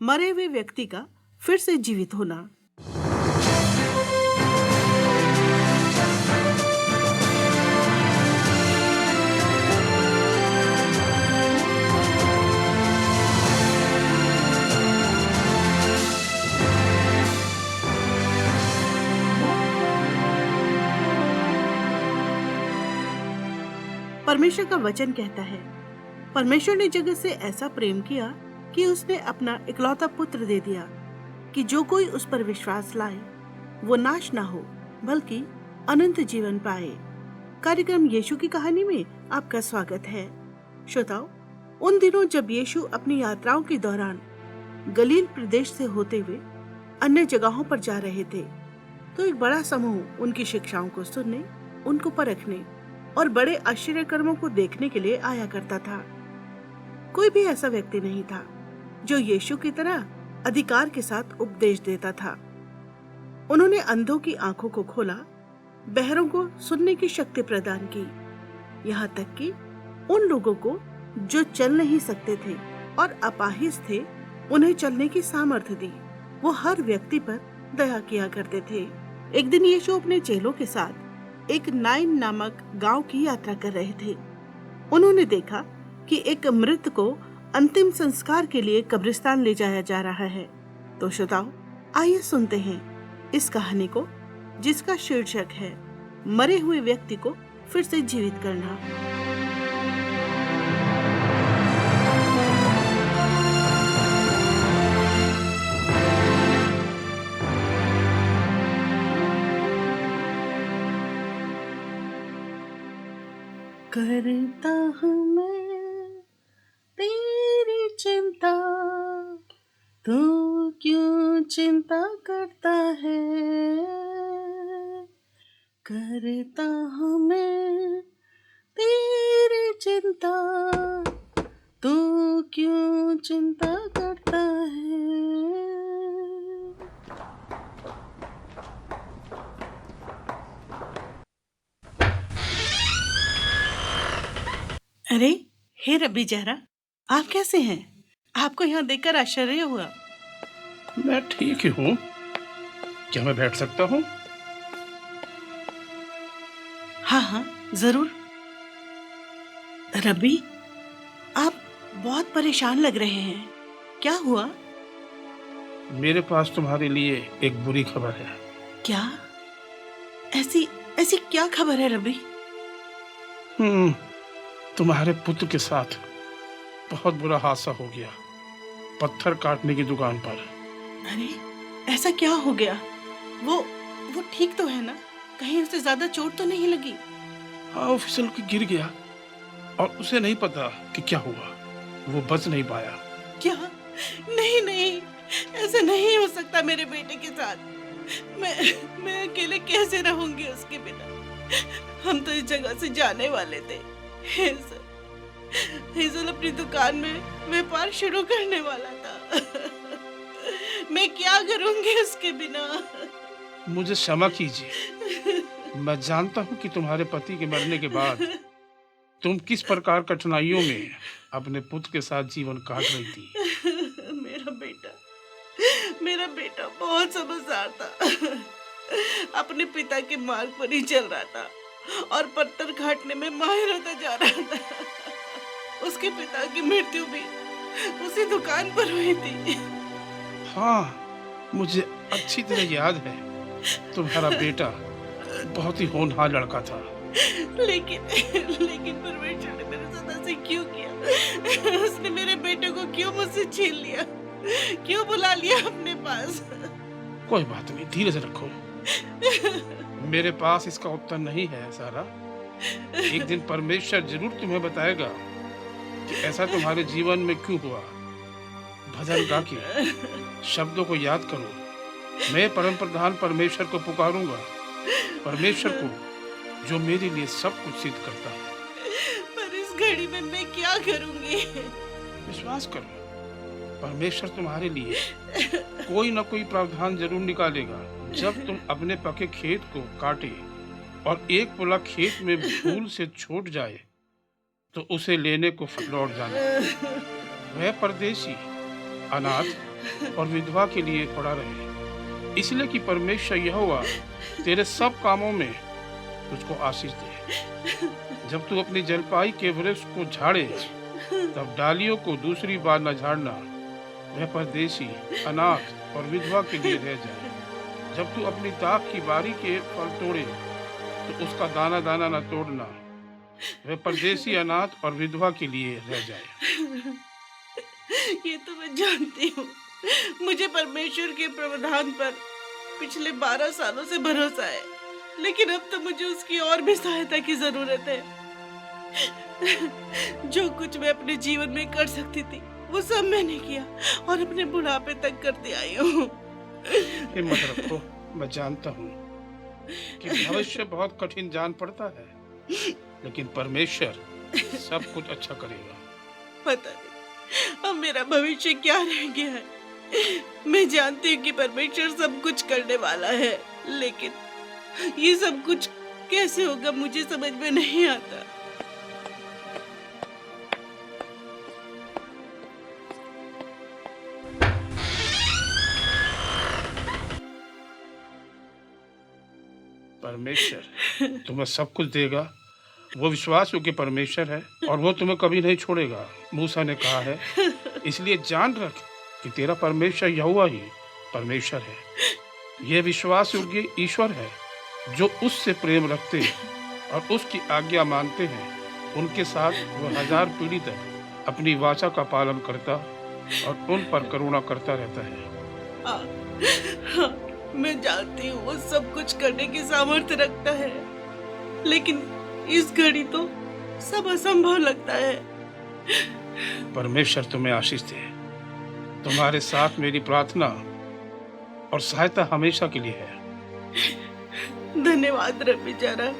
मरे हुए व्यक्ति का फिर से जीवित होना। परमेश्वर का वचन कहता है, परमेश्वर ने जगत से ऐसा प्रेम किया कि उसने अपना इकलौता पुत्र दे दिया कि जो कोई उस पर विश्वास लाए वो नाश ना हो बल्कि अनंत जीवन पाए। कार्यक्रम यीशु की कहानी में आपका स्वागत है। श्रोताओ, उन दिनों जब यीशु अपनी यात्राओं के दौरान गलील प्रदेश से होते हुए अन्य जगहों पर जा रहे थे, तो एक बड़ा समूह उनकी शिक्षाओं को सुनने, उनको परखने और बड़े आश्चर्य कर्मों को देखने के लिए आया करता था। कोई भी ऐसा व्यक्ति नहीं था जो यीशु की तरह अधिकार के साथ उपदेश देता था। उन्होंने अंधों की आंखों को खोला, बहरों को सुनने की शक्ति प्रदान की, यहाँ तक कि उन लोगों को जो चल नहीं सकते थे और अपाहिज थे, उन्हें चलने की सामर्थ्य दी। वो हर व्यक्ति पर दया किया करते थे। एक दिन यीशु अपने चेलों के साथ एक नाइन नामक गांव की यात्रा कर रहे थे। उन्होंने देखा कि एक मृत को अंतिम संस्कार के लिए कब्रिस्तान ले जाया जा रहा है। तो श्रोताओ, आइए सुनते हैं इस कहानी को, जिसका शीर्षक है मरे हुए व्यक्ति को फिर से जीवित करना। करता हूँ मैं तेरी चिंता, तू क्यों चिंता करता है। करता हूँ मैं तेरी चिंता, तू क्यों चिंता करता है। अरे हे रब्बी जहरा, आप कैसे हैं? आपको यहाँ देखकर आश्चर्य हुआ। मैं ठीक ही हूँ। क्या मैं बैठ सकता हूँ? हाँ हाँ जरूर। रब्बी, आप बहुत परेशान लग रहे हैं, क्या हुआ? मेरे पास तुम्हारे लिए एक बुरी खबर है। क्या? ऐसी ऐसी क्या खबर है रब्बी? तुम्हारे पुत्र के साथ बहुत बुरा हादसा हो गया, पत्थर काटने की दुकान पर। अरे ऐसा क्या हो गया? वो ठीक तो है ना? कहीं उसे ज्यादा चोट तो नहीं लगी? हाँ, वो फिसल के गिर गया और उसे नहीं पता कि क्या हुआ। वो बच नहीं पाया। क्या? नहीं नहीं, ऐसा नहीं हो सकता मेरे बेटे के साथ। मैं अकेले कैसे रहूंगी उसके बिना? हम तो इस जगह से जाने वाले थे। हेजल अपनी दुकान में व्यापार शुरू करने वाला था। मैं क्या करूंगी उसके बिना? मुझे क्षमा कीजिए। मैं जानता हूँ कि तुम्हारे पति के मरने के बाद तुम किस प्रकार कठिनाइयों में अपने पुत्र के साथ जीवन काट रही थी। मेरा बेटा बहुत समझदार था। अपने पिता के मार्ग पर ही चल रहा था और पत्थर काटने में माहिर होता जा रहा था। उसके पिता की मृत्यु भी उसी दुकान पर हुई थी। हाँ, मुझे अच्छी तरह याद है। तुम्हारा बेटा बहुत ही होनहार लड़का था। लेकिन परमेश्वर ने मेरे साथ ऐसे क्यों किया? उसने मेरे बेटे को क्यों मुझसे छीन लिया? क्यों बुला लिया अपने पास? कोई बात नहीं, धीरे से रखो। मेरे पास इसका उत्तर नहीं है सारा। एक दिन परमेश्वर जरूर तुम्हें बताएगा कि ऐसा तुम्हारे जीवन में क्यों हुआ। भजन गा के शब्दों को याद करो। मैं परम प्रधान परमेश्वर को पुकारूंगा, परमेश्वर को जो मेरे लिए सब कुछ सिद्ध करता है। पर इस घड़ी में मैं क्या करूंगी? विश्वास करो, परमेश्वर तुम्हारे लिए कोई ना कोई प्रावधान जरूर निकालेगा। जब तुम अपने पके खेत को काटे और एक पुला खेत में भूल से छूट जाए तो उसे लेने को लौट जाना। वह परदेशी, अनाथ और विधवा के लिए पड़ा रहे, इसलिए कि परमेश्वर यहोवा तेरे सब कामों में तुझको आशीष दे। जब तू अपनी जलपाई के वृक्ष को झाड़े, तब डालियों को दूसरी बार न झाड़ना, वह परदेशी, अनाथ और विधवा के लिए रह जाए। जब तू अपनी दाख की बारी के फल तोड़े, तो उसका दाना दाना न तोड़ना, वह परदेशी, अनाथ और विधवा के लिए रह जाए। ये तो मैं जानती हूँ। मुझे परमेश्वर के प्रावधान पर पिछले 12 सालों से भरोसा है, लेकिन अब तो मुझे उसकी और भी सहायता की जरूरत है। जो कुछ मैं अपने जीवन में कर सकती थी, वो सब मैंने किया और अपने बुढ़ापे तक करती आई हूँ। हिम्मत रखो, मैं जानता हूँ कि भविष्य बहुत कठिन जान पड़ता है, लेकिन परमेश्वर सब कुछ अच्छा करेगा। पता नहीं अब मेरा भविष्य क्या रह गया है। मैं जानती हूँ कि परमेश्वर सब कुछ करने वाला है, लेकिन ये सब कुछ कैसे होगा मुझे समझ में नहीं आता। परमेश्वर तुम्हें सब कुछ देगा। वो विश्वास योग्य परमेश्वर है और वो तुम्हें कभी नहीं छोड़ेगा। मूसा ने कहा है, इसलिए जान रख कि तेरा परमेश्वर यहोवा ही परमेश्वर है। यह विश्वास योग्य ईश्वर है जो उससे प्रेम रखते और उसकी आज्ञा मानते हैं। उनके साथ वह 1000 पीढ़ी तक अपनी वाचा का पालन करता और उन पर करुणा करता रहता है। हाँ, मैं जानती हूँ वो सब कुछ करने की सामर्थ्य रखता है, लेकिन इस घड़ी तो सब असंभव लगता है। परमेश्वर तुम्हें आशीष दे। तुम्हारे साथ मेरी प्रार्थना और सहायता हमेशा के लिए है। धन्यवाद रब बेचारा।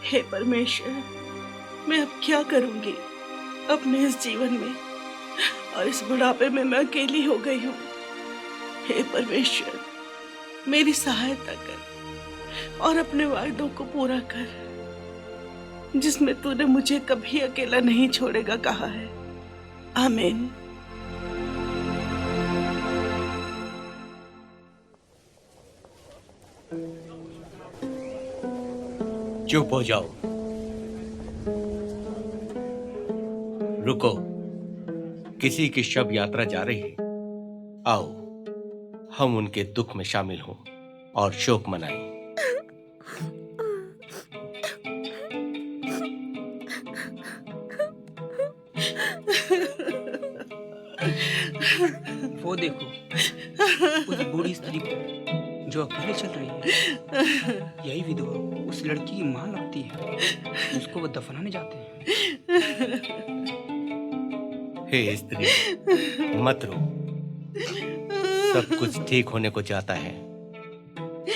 हे परमेश्वर, मैं अब क्या करूंगी अपने इस जीवन में, और इस बुढ़ापे में मैं अकेली हो गई हूँ। हे परमेश्वर, मेरी सहायता कर और अपने वायदों को पूरा कर, जिसमें तूने मुझे कभी अकेला नहीं छोड़ेगा कहा है। आमीन। चुप हो जाओ, रुको। किसी की शव यात्रा जा रही है। आओ हम उनके दुख में शामिल हों और शोक मनाएं। वो देखो उस बूढ़ी स्त्री को जो अकेले चल रही है। यही विधवा उस लड़की की मां लगती है। उसको वो दफनाने जाते हैं। हे स्त्री, मत रो। सब कुछ ठीक होने को जाता है।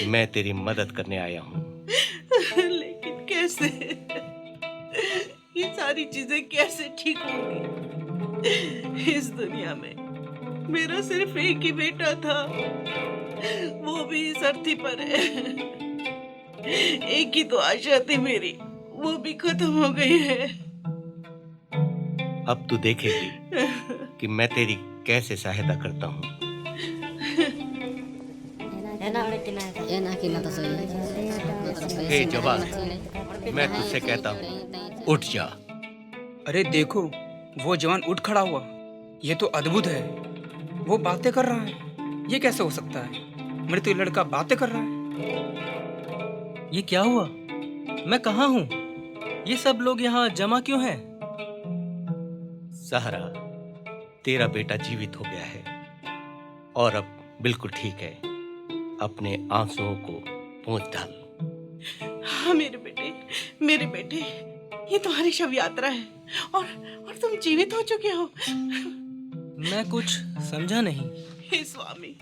मैं तेरी मदद करने आया हूँ। लेकिन कैसे? ये सारी चीजें कैसे ठीक होंगी? इस दुनिया में मेरा सिर्फ एक ही बेटा था, वो भी इस धरती पर है। एक ही तो आशा थी मेरी, वो भी खत्म हो गई है। अब तू देखेगी कि मैं तेरी कैसे सहायता करता हूँ। हे जवान, मैं तुझसे कहता हूँ, उठ जा। अरे देखो, वो जवान उठ खड़ा हुआ। ये तो अद्भुत है। वो बातें कर रहा है। ये कैसे हो सकता है? मेरे तो ये लड़का बातें कर रहा है। ये क्या हुआ? मैं कहाँ हूँ? ये सब लोग यहाँ जमा क्यों हैं? सहरा, तेरा बेटा जीवित हो गया है और अब बिल्कुल ठीक है। अपने आंसुओं को पोंछ डाल। हाँ मेरे बेटे, ये तुम्हारी शव यात्रा है और तुम जीवित हो चुके हो। मैं कुछ समझा नहीं। हे स्वामी,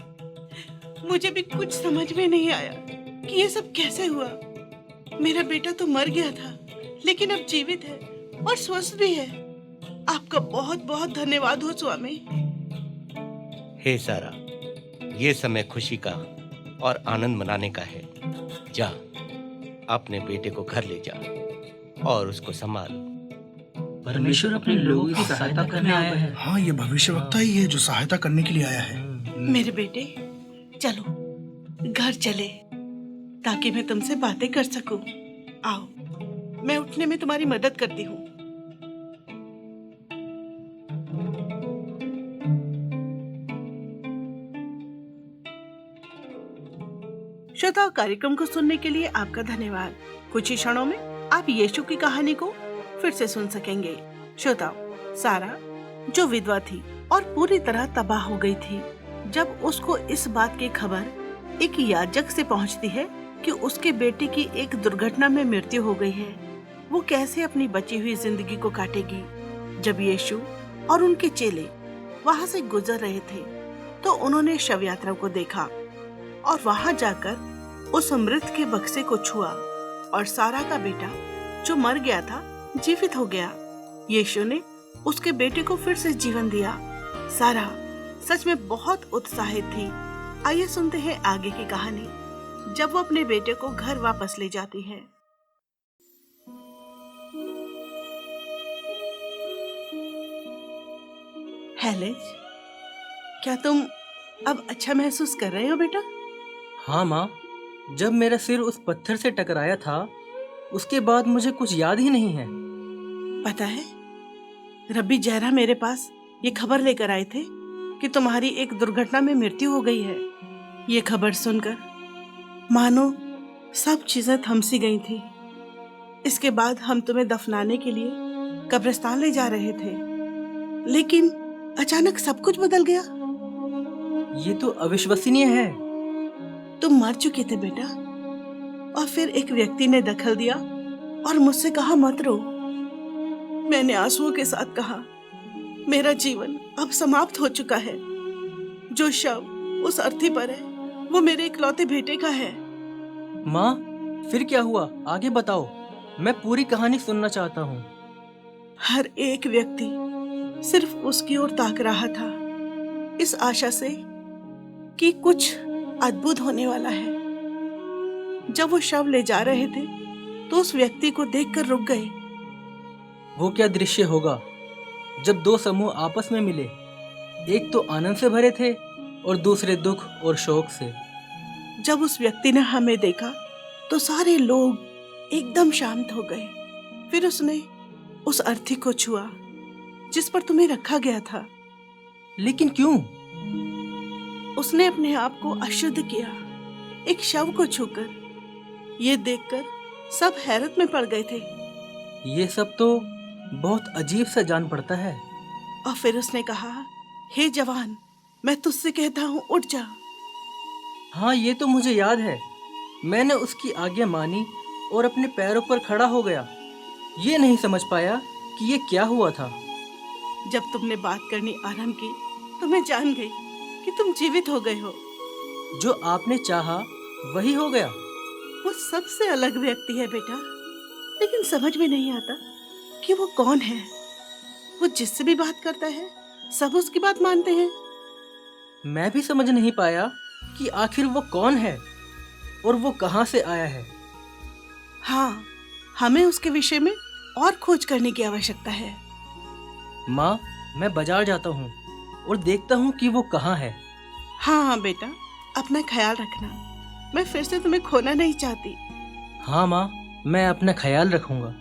मुझे भी कुछ समझ में नहीं आया कि ये सब कैसे हुआ। मेरा बेटा तो मर गया था, लेकिन अब जीवित है और स्वस्थ भी है। आपका बहुत बहुत धन्यवाद हो स्वामी। हे सारा, ये समय खुशी का और आनंद मनाने का है। जा, अपने बेटे को घर ले जा और उसको संभाल। परमेश्वर अपने लोगों की सहायता करने आया है। हाँ, ये भविष्यवक्ता ही है जो सहायता करने के लिए आया है। मेरे बेटे, चलो घर चले ताकि मैं तुमसे बातें कर सकूं। आओ, मैं उठने में तुम्हारी मदद करती हूँ। श्रोताओं, कार्यक्रम को सुनने के लिए आपका धन्यवाद। कुछ ही क्षणों में आप यीशु की कहानी को फिर से सुन सकेंगे। श्रोताओ, सारा जो विधवा थी और पूरी तरह तबाह हो गई थी, जब उसको इस बात की खबर एक याजक से पहुंचती है कि उसके बेटे की एक दुर्घटना में मृत्यु हो गई है, वो कैसे अपनी बची हुई जिंदगी को काटेगी। जब यीशु और उनके चेले वहां से गुजर रहे थे तो उन्होंने शव यात्रा को देखा और वहां जाकर उस मृत के बक्से को छुआ और सारा का बेटा जो मर गया था जीवित हो गया। यीशु ने उसके बेटे को फिर से जीवन दिया। सारा सच में बहुत उत्साहित थी। आइए सुनते हैं आगे की कहानी, जब वो अपने बेटे को घर वापस ले जाती है। हेलेज, क्या तुम अब अच्छा महसूस कर रहे हो बेटा? हाँ माँ, जब मेरा सिर उस पत्थर से टकराया था उसके बाद मुझे कुछ याद ही नहीं है। पता है, रब्बी जहरा मेरे पास ये खबर लेकर आए थे कि तुम्हारी एक दुर्घटना में मृत्यु हो गई है। ये खबर सुनकर मानो सब चीजें थम सी गई थी। इसके बाद हम तुम्हें दफनाने के लिए कब्रिस्तान ले जा रहे थे, लेकिन अचानक सब कुछ बदल गया। ये तो अविश्वसनीय है। तुम मर चुके थे बेटा, और फिर एक व्यक्ति ने दखल दिया और मुझसे कहा मत रो। मैंने आंसुओं के साथ कहा, मेरा जीवन अब समाप्त हो चुका है। जो शव उस अर्थी पर है वो मेरे इकलौते बेटे का है। माँ, फिर क्या हुआ? आगे बताओ, मैं पूरी कहानी सुनना चाहता हूँ। हर एक व्यक्ति सिर्फ उसकी ओर ताक रहा था, इस आशा से कि कुछ अद्भुत होने वाला है। जब वो शव ले जा रहे थे तो उस व्यक्ति को देखकर रुक गए। वो क्या दृश्य होगा जब दो समूह आपस में मिले, एक तो आनंद से भरे थे और दूसरे दुख और शोक से। जब उस व्यक्ति ने हमें देखा तो सारे लोग एकदम शांत हो गए। फिर उसने उस अर्थी को छुआ जिस पर तुम्हें रखा गया था। लेकिन क्यों? उसने अपने आप को अशुद्ध किया, एक शव को छूकर। ये देखकर सब हैरत में पड़ गए थे। ये सब तो बहुत अजीब सा जान पड़ता है। और फिर उसने कहा, हे जवान, मैं तुझसे कहता हूँ उठ जा। हाँ, ये तो मुझे याद है। मैंने उसकी आज्ञा मानी और अपने पैरों पर खड़ा हो गया। ये नहीं समझ पाया कि ये क्या हुआ था। जब तुमने बात करनी आरंभ की तो मैं जान गई कि तुम जीवित हो गए हो। जो आपने चाहा वही हो गया। वो सबसे अलग व्यक्ति है बेटा, लेकिन समझ में नहीं आता कि वो कौन है। वो जिससे भी बात करता है सब उसकी बात मानते हैं। मैं भी समझ नहीं पाया कि आखिर वो कौन है और वो कहाँ से आया है। हाँ, हमें उसके विषय में और खोज करने की आवश्यकता है। माँ, मैं बाजार जाता हूँ और देखता हूँ कि वो कहाँ है। हाँ बेटा, अपना ख्याल रखना। मैं फिर से तुम्हें खोना नहीं चाहती। हाँ माँ, मैं अपना ख्याल रखूंगा।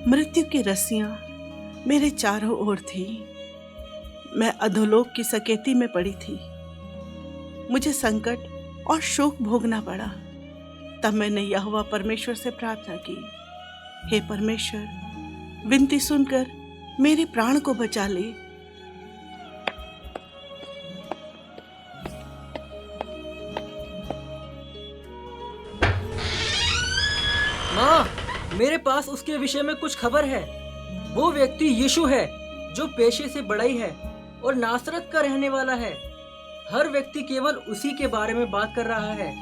मृत्यु की रस्सियां मेरे चारों ओर थी। मैं अधोलोक की सकेती में पड़ी थी। मुझे संकट और शोक भोगना पड़ा। तब मैंने यहोवा परमेश्वर से प्रार्थना की, हे परमेश्वर, विनती सुनकर मेरे प्राण को बचा ले। माँ, मेरे पास उसके विषय में कुछ खबर है। वो व्यक्ति यीशु है जो पेशे से बड़ाई है और नासरत का रहने वाला है। हर व्यक्ति केवल उसी के बारे में बात कर रहा है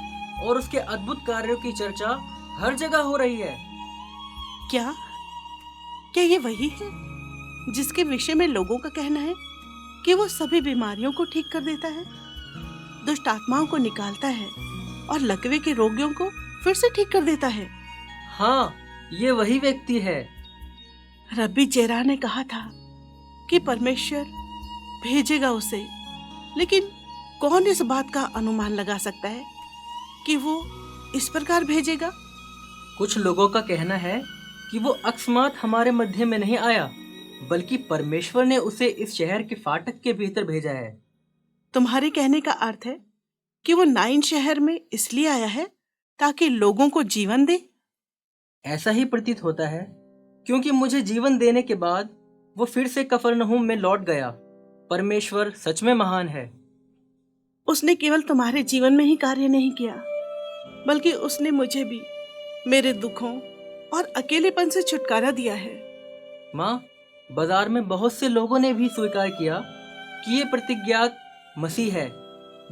और उसके अद्भुत कार्यों की चर्चा हर जगह हो रही है। क्या ये वही है जिसके विषय में लोगों का कहना है कि वो सभी बीमारियों को ठीक कर देता है, दुष्ट आत्माओं को निकालता है और लकवे के रोगियों को फिर से ठीक कर देता है। हाँ, ये वही व्यक्ति है। रब्बी जेरा ने कहा था कि परमेश्वर भेजेगा उसे, लेकिन कौन इस बात का अनुमान लगा सकता है कि वो इस प्रकार भेजेगा? कुछ लोगों का कहना है कि वो अकस्मात हमारे मध्य में नहीं आया, बल्कि परमेश्वर ने उसे इस शहर के फाटक के भीतर भेजा है। तुम्हारे कहने का अर्थ है कि वो नाइन शहर में इसलिए आया है ताकि लोगों को जीवन दे? ऐसा ही प्रतीत होता है, क्योंकि मुझे जीवन देने के बाद वो फिर से कफरनहूम में लौट गया। परमेश्वर सच में महान है। उसने केवल तुम्हारे जीवन में ही कार्य नहीं किया, बल्कि उसने मुझे भी मेरे दुखों और अकेलेपन से छुटकारा दिया है। माँ, बाजार में बहुत से लोगों ने भी स्वीकार किया कि ये प्रतिज्ञात मसीह है,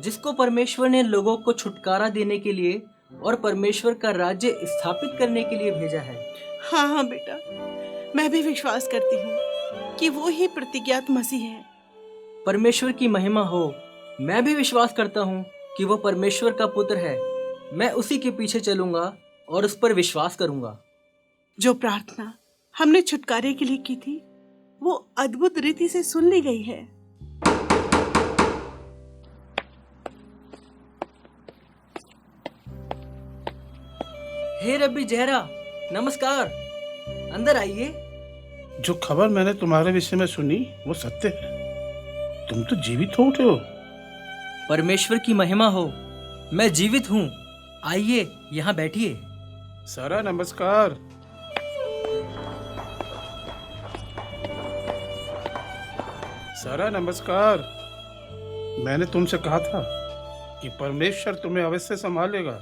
जिसको परमेश्वर ने लोगों को छुटकारा देने के लिए और परमेश्वर का राज्य स्थापित करने के लिए भेजा है। हाँ हाँ बेटा, मैं भी विश्वास करती हूँ कि वो ही प्रतिज्ञात मसीह है। परमेश्वर की महिमा हो। मैं भी विश्वास करता हूँ कि वो परमेश्वर का पुत्र है। मैं उसी के पीछे चलूंगा और उस पर विश्वास करूंगा। जो प्रार्थना हमने छुटकारे के लिए की थी, वो अद्भुत रीति से सुन ली गई है। हे रब्बी जहरा, नमस्कार। अंदर आइए। जो खबर मैंने तुम्हारे विषय में सुनी वो सत्य है। तुम तो जीवित हो उठे हो। परमेश्वर की महिमा हो। मैं जीवित हूँ। आइए, यहाँ बैठिए। सारा नमस्कार। सारा नमस्कार। मैंने तुमसे कहा था कि परमेश्वर तुम्हें अवश्य संभालेगा,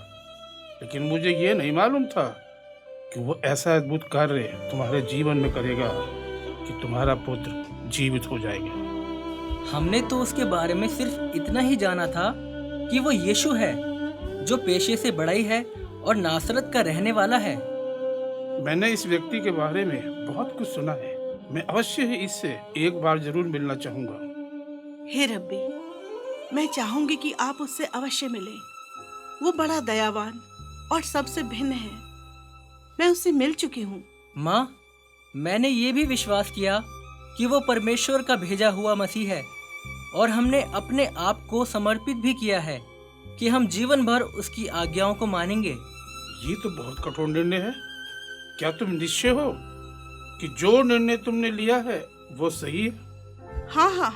लेकिन मुझे ये नहीं मालूम था कि वो ऐसा अद्भुत कार्य तुम्हारे जीवन में करेगा कि तुम्हारा पुत्र जीवित हो जाएगा। हमने तो उसके बारे में सिर्फ इतना ही जाना था कि वो यीशु है, जो पेशे से बड़ाई है और नासरत का रहने वाला है। मैंने इस व्यक्ति के बारे में बहुत कुछ सुना है। मैं अवश्य ही इससे एक बार जरूर मिलना चाहूंगा। हे रब्बी, मैं चाहूंगी कि आप उससे अवश्य मिलें। वो बड़ा दयावान और सबसे भिन्न है। मैं उससे मिल चुकी हूँ। माँ, मैंने ये भी विश्वास किया कि वो परमेश्वर का भेजा हुआ मसीह है, और हमने अपने आप को समर्पित भी किया है कि हम जीवन भर उसकी आज्ञाओं को मानेंगे। ये तो बहुत कठोर निर्णय है। क्या तुम निश्चय हो कि जो निर्णय तुमने लिया है वो सही है? हाँ हाँ,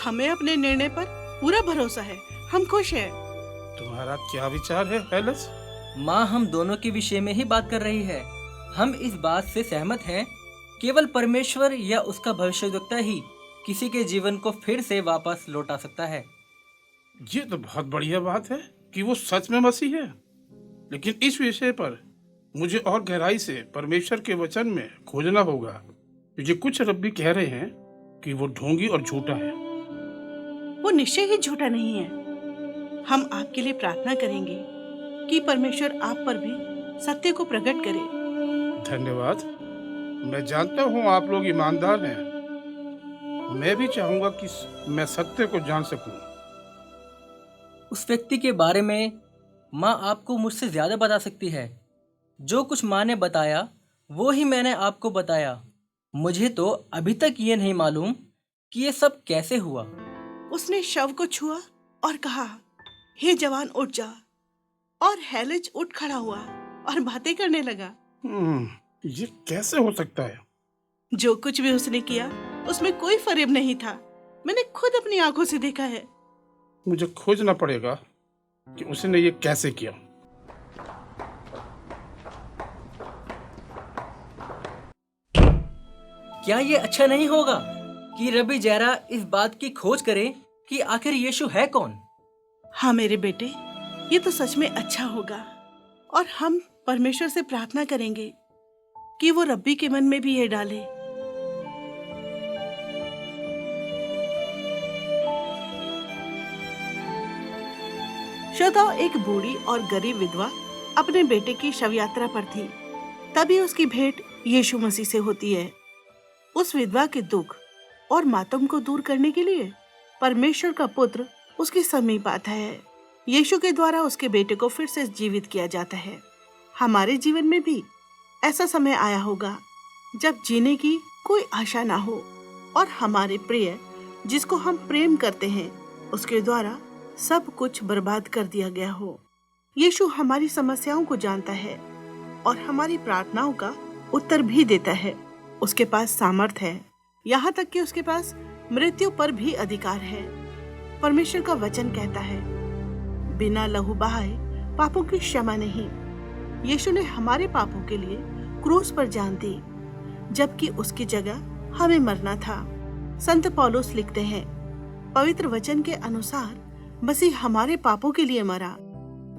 हमें अपने निर्णय पर पूरा भरोसा है। हम खुश हैं। तुम्हारा क्या विचार है हेलस? माँ, हम दोनों के विषय में ही बात कर रही है। हम इस बात से सहमत हैं, केवल परमेश्वर या उसका भविष्यद्वक्ता ही किसी के जीवन को फिर से वापस लौटा सकता है। ये तो बहुत बढ़िया बात है कि वो सच में मसीह है, लेकिन इस विषय पर मुझे और गहराई से परमेश्वर के वचन में खोजना होगा, क्योंकि कुछ रब्बी कह रहे हैं कि वो ढोंगी और झूठा है। वो निश्चय ही झूठा नहीं है। हम आपके लिए प्रार्थना करेंगे कि परमेश्वर आप पर भी सत्य को प्रकट करे। धन्यवाद। मैं जानता हूँ आप लोग ईमानदार हैं। मैं भी चाहूंगा कि मैं सत्य को जान सकूं। उस व्यक्ति के बारे में माँ आपको मुझसे ज्यादा बता सकती है। जो कुछ माँ ने बताया वो ही मैंने आपको बताया। मुझे तो अभी तक ये नहीं मालूम कि ये सब कैसे हुआ। उसने शव को छुआ और कहा, हे जवान उठ जा। और हेलज उठ खड़ा हुआ और बातें करने लगा। ये कैसे हो सकता है? जो कुछ भी उसने किया उसमें कोई फरेब नहीं था। मैंने खुद अपनी आंखों से देखा है। मुझे खोजना पड़ेगा कि उसने ये कैसे किया। क्या ये अच्छा नहीं होगा कि रबी जैरा इस बात की खोज करे कि आखिर यीशु है कौन? हाँ मेरे बेटे, ये तो सच में अच्छा होगा। और हम परमेश्वर से प्रार्थना करेंगे कि वो रब्बी के मन में भी ये डाले। श्रोताओ, एक बूढ़ी और गरीब विधवा अपने बेटे की शव यात्रा पर थी। तभी उसकी भेंट यीशु मसीह से होती है। उस विधवा के दुख और मातम को दूर करने के लिए परमेश्वर का पुत्र उसके समीप आता है। यीशु के द्वारा उसके बेटे को फिर से जीवित किया जाता है। हमारे जीवन में भी ऐसा समय आया होगा जब जीने की कोई आशा ना हो और हमारे प्रिय जिसको हम प्रेम करते हैं उसके द्वारा सब कुछ बर्बाद कर दिया गया हो। यीशु हमारी समस्याओं को जानता है और हमारी प्रार्थनाओं का उत्तर भी देता है। उसके पास सामर्थ है, यहाँ तक कि उसके पास मृत्यु पर भी अधिकार है। परमेश्वर का वचन कहता है, बिना लहू बहाए पापों की क्षमा नहीं। यीशु ने हमारे पापों के लिए क्रूस पर जान दी, जबकि उसकी जगह हमें मरना था। संत पौलुस लिखते हैं, पवित्र वचन के अनुसार मसीह हमारे पापों के लिए मरा,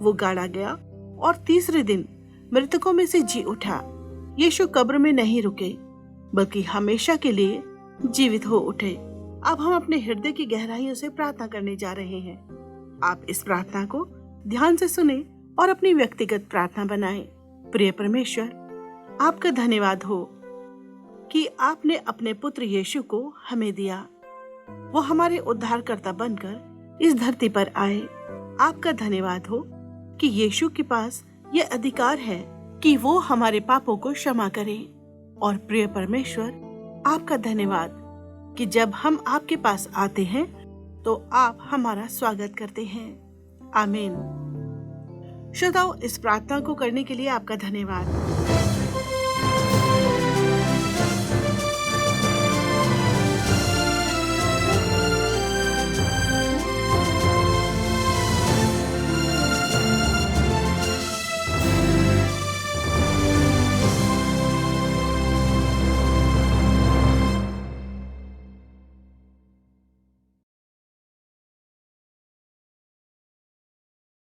वो गाड़ा गया और तीसरे दिन मृतकों में से जी उठा। यीशु कब्र में नहीं रुके, बल्कि हमेशा के लिए जीवित हो उठे। अब हम अपने हृदय की गहराइयों से प्रार्थना करने जा रहे हैं। आप इस प्रार्थना को ध्यान से सुने और अपनी व्यक्तिगत प्रार्थना बनाएं। प्रिय परमेश्वर, आपका धन्यवाद हो कि आपने अपने पुत्र यीशु को हमें दिया। वो हमारे उद्धारकर्ता बनकर इस धरती पर आए। आपका धन्यवाद हो कि यीशु के पास ये अधिकार है कि वो हमारे पापों को क्षमा करे। और प्रिय परमेश्वर, आपका धन्यवाद कि जब हम आपके पास आते हैं तो आप हमारा स्वागत करते हैं। आमीन। श्रोताओ, इस प्रार्थना को करने के लिए आपका धन्यवाद।